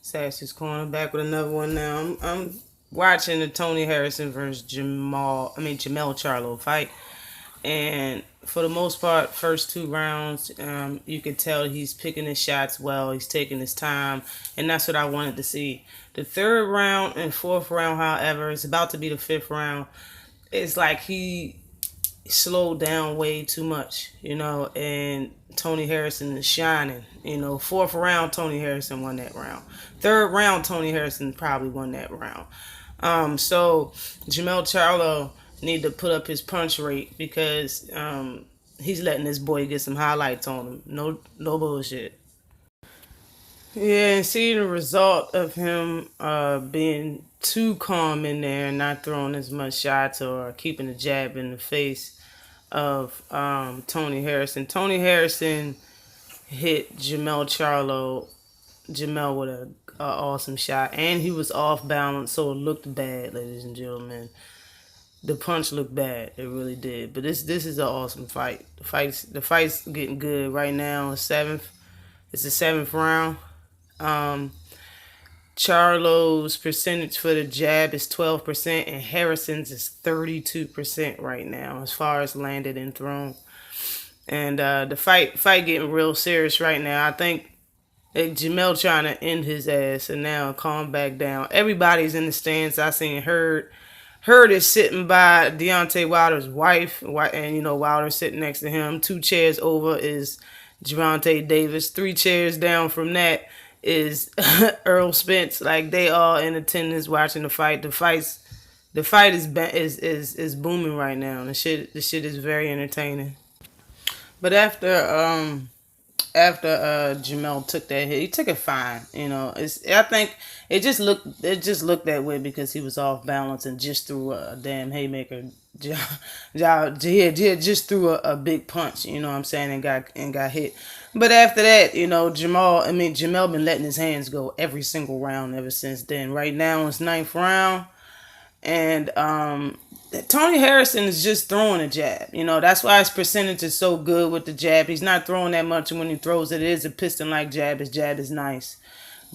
Sash's Corner back with another one now. I'm watching the Tony Harrison versus Jermell Charlo fight, and for the most part, first two rounds, you can tell he's picking his shots well. He's taking his time, and that's what I wanted to see. The third round and fourth round, however, it's about to be the fifth round. It's like he slowed down way too much, and Tony Harrison is shining. Fourth round, Tony Harrison won that round. Third round, Tony Harrison probably won that round. So Jermell Charlo need to put up his punch rate because he's letting this boy get some highlights on him. No bullshit. Yeah, and see the result of him being too calm in there and not throwing as much shots or keeping the jab in the face of Tony Harrison. Tony Harrison hit Jermell with a awesome shot, and he was off balance, so it looked bad, ladies and gentlemen. The punch looked bad, it really did. But this is an awesome fight. The fight's getting good right now. It's the seventh round. Charlo's percentage for the jab is 12%, and Harrison's is 32% right now as far as landed and thrown. And the fight getting real serious right now. I think Jermell trying to end his ass and now calm back down. Everybody's in the stands. I seen Hurd. Hurd is sitting by Deontay Wilder's wife, and Wilder sitting next to him. 2 chairs over is Gervonta Davis. 3 chairs down from that is Earl Spence. Like, they all in attendance watching the fight. The fight is booming right now. The shit is very entertaining. But after Jermell took that hit, he took it fine. I think it just looked that way because he was off balance and just threw a damn haymaker. Just threw a big punch. You know what I'm saying, and got hit. But after that, Jermell been letting his hands go every single round ever since then. Right now it's 9th round, and Tony Harrison is just throwing a jab. That's why his percentage is so good with the jab. He's not throwing that much, and when he throws it, it is a piston-like jab. His jab is nice.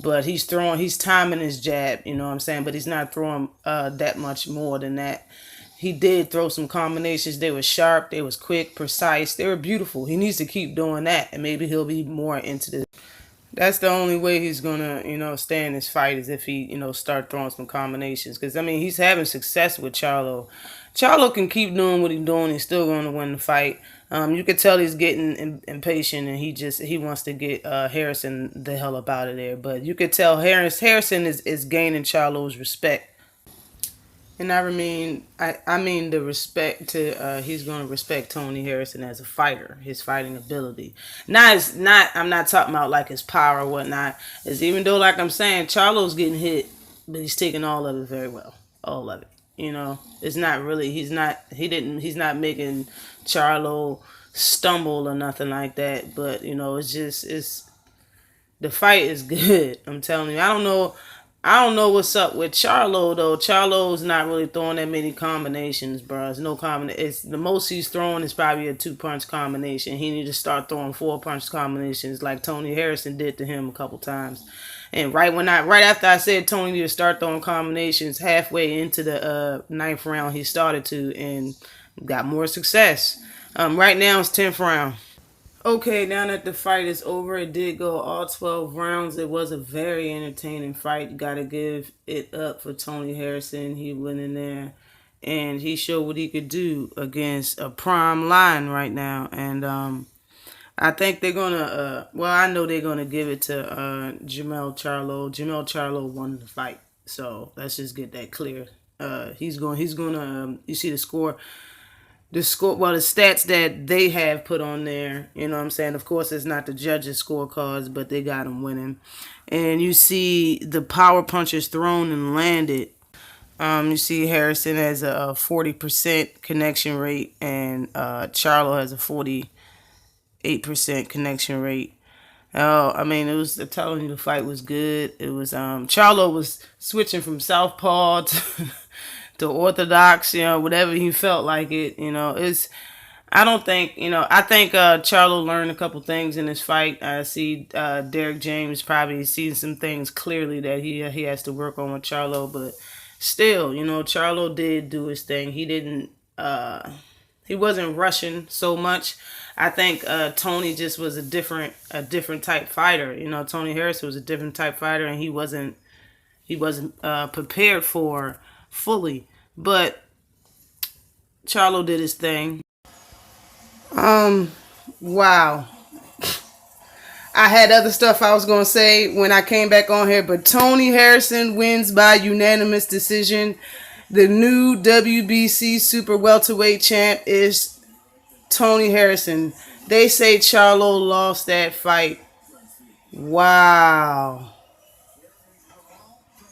But he's timing his jab, you know what I'm saying? But he's not throwing that much more than that. He did throw some combinations. They were sharp, they was quick, precise, they were beautiful. He needs to keep doing that, and maybe he'll be more into this. That's the only way he's gonna, stay in this fight is if he, start throwing some combinations. Because he's having success with Charlo. Charlo can keep doing what he's doing. He's still going to win the fight. You can tell he's getting impatient, and he wants to get Harrison the hell up out of there. But you could tell Harrison is gaining Charlo's respect. And I mean the respect to he's going to respect Tony Harrison as a fighter, his fighting ability. I'm not talking about like his power or whatnot. Is even though, like I'm saying, Charlo's getting hit, but he's taking all of it very well, all of it. It's not really he's not making Charlo stumble or nothing like that. But it's the fight is good. I'm telling you, I don't know what's up with Charlo though. Charlo's not really throwing that many combinations, bro. It's no combination. It's the most he's throwing is probably a 2-punch combination. He need to start throwing 4-punch combinations like Tony Harrison did to him a couple times. And right after I said Tony need to start throwing combinations, halfway into the 9th round he started to and got more success. Right now it's 10th round. Okay, now that the fight is over, it did go all 12 rounds. It was a very entertaining fight. Got to give it up for Tony Harrison. He went in there, and he showed what he could do against a prime line right now. And I think they're going to, I know they're going to give it to Jermell Charlo. Jermell Charlo won the fight. So let's just get that clear. He's going to, you see the score. The stats that they have put on there, you know what I'm saying? Of course, it's not the judges' scorecards, but they got him winning. And you see the power punches thrown and landed. You see Harrison has a 40% connection rate, and Charlo has a 48% connection rate. It was, I'm telling you, the fight was good. It was, Charlo was switching from southpaw to orthodox, whatever he felt like it, I don't think, I think Charlo learned a couple things in this fight. I see Derek James probably sees some things clearly that he has to work on with Charlo, but still, Charlo did do his thing. He didn't, he wasn't rushing so much. I think Tony just was a different type fighter. Tony Harrison was a different type fighter, and he wasn't prepared for fully. But Charlo did his thing. Wow. I had other stuff I was gonna say when I came back on here, but Tony Harrison wins by unanimous decision. The new WBC super welterweight champ is Tony Harrison. They say Charlo lost that fight. Wow.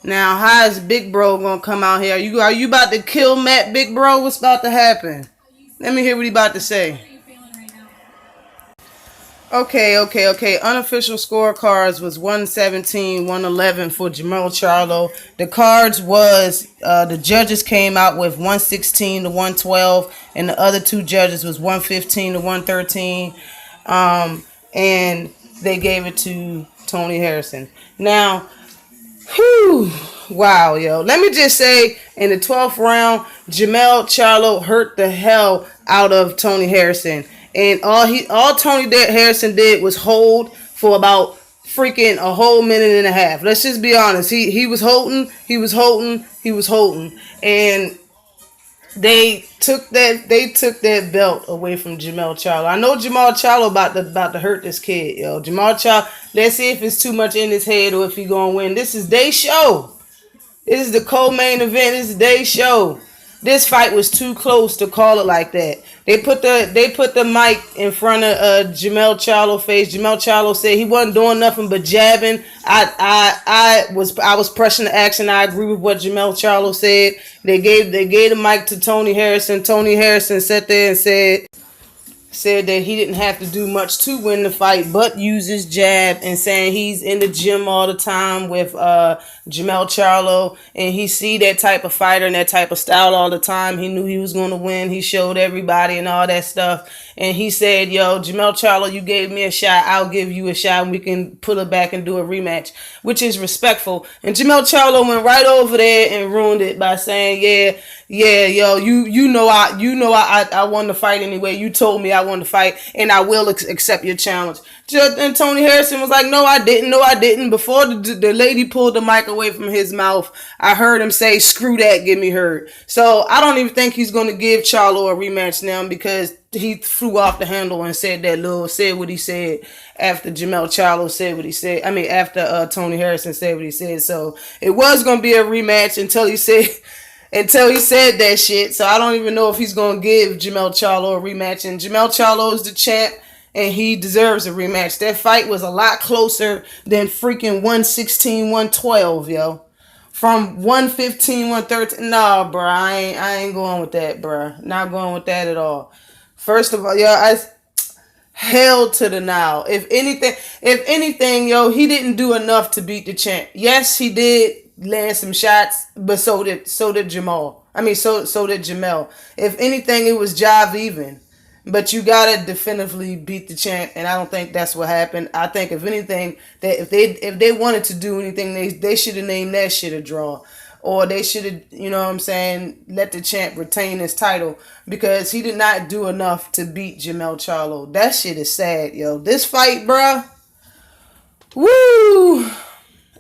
Now, how is Big Bro gonna come out here? Are you about to kill Matt, Big Bro? What's about to happen? Let me hear what he about to say. Okay. Unofficial scorecards was 117, 111 for Jermell Charlo. The cards was, the judges came out with 116 to 112, and the other two judges was 115 to 113. And they gave it to Tony Harrison. Now, whew, wow, yo. Let me just say, in the 12th round, Jermell Charlo hurt the hell out of Tony Harrison. And all Tony Harrison did was hold for about freaking a whole minute and a half. Let's just be honest. He was holding. And they took that belt away from Jermell Charlo. I know Jermell Charlo about to hurt this kid, yo. Jermell Charlo, let's see if it's too much in his head or if he gonna win. This is their show. This is the co-main event. This is their show. This fight was too close to call it like that. They put the mic in front of Jermell Charlo's face. Jermell Charlo said he wasn't doing nothing but jabbing. I was pressing the action. I agree with what Jermell Charlo said. They gave the mic to Tony Harrison. Tony Harrison sat there and said that he didn't have to do much to win the fight, but use his jab, and saying he's in the gym all the time with Jermell Charlo, and he see that type of fighter and that type of style all the time. He knew he was going to win. He showed everybody and all that stuff. And he said, yo, Jermell Charlo, you gave me a shot. I'll give you a shot, and we can put it back and do a rematch, which is respectful. And Jermell Charlo went right over there and ruined it by saying, yeah, yo, you know I won the fight anyway. You told me I won the fight, and I will accept your challenge. And Tony Harrison was like, no, I didn't. Before the lady pulled the mic away from his mouth, I heard him say, screw that, get me hurt. So I don't even think he's going to give Charlo a rematch now, because he flew off the handle and said what he said after Jermell Charlo said what he said. I mean, after Tony Harrison said what he said. So it was going to be a rematch until he said that shit. So I don't even know if he's going to give Jermell Charlo a rematch. And Jermell Charlo is the champ, and he deserves a rematch. That fight was a lot closer than freaking 116, 112, yo. From 115, 113. Nah, bro, I ain't going with that, bro. Not going with that at all. First of all, yo, hell to the now. If anything, yo, he didn't do enough to beat the champ. Yes, he did land some shots, but so did Jermell. So did Jermell. If anything, it was job even. But you gotta definitively beat the champ, and I don't think that's what happened. I think if anything, that if they wanted to do anything, they should have named that shit a draw. Or they should have, let the champ retain his title, because he did not do enough to beat Jermell Charlo. That shit is sad, yo. This fight, bruh. Woo!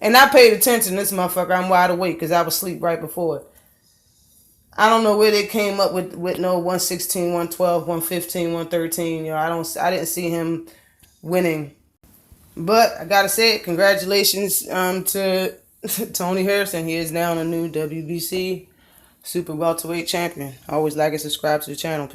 And I paid attention to this motherfucker. I'm wide awake because I was asleep right before it. I don't know where they came up with no 116, 112, 115, 113. Yo, I didn't see him winning. But I gotta say it, congratulations to Tony Harrison. He is now a new WBC super welterweight champion. Always like and subscribe to the channel.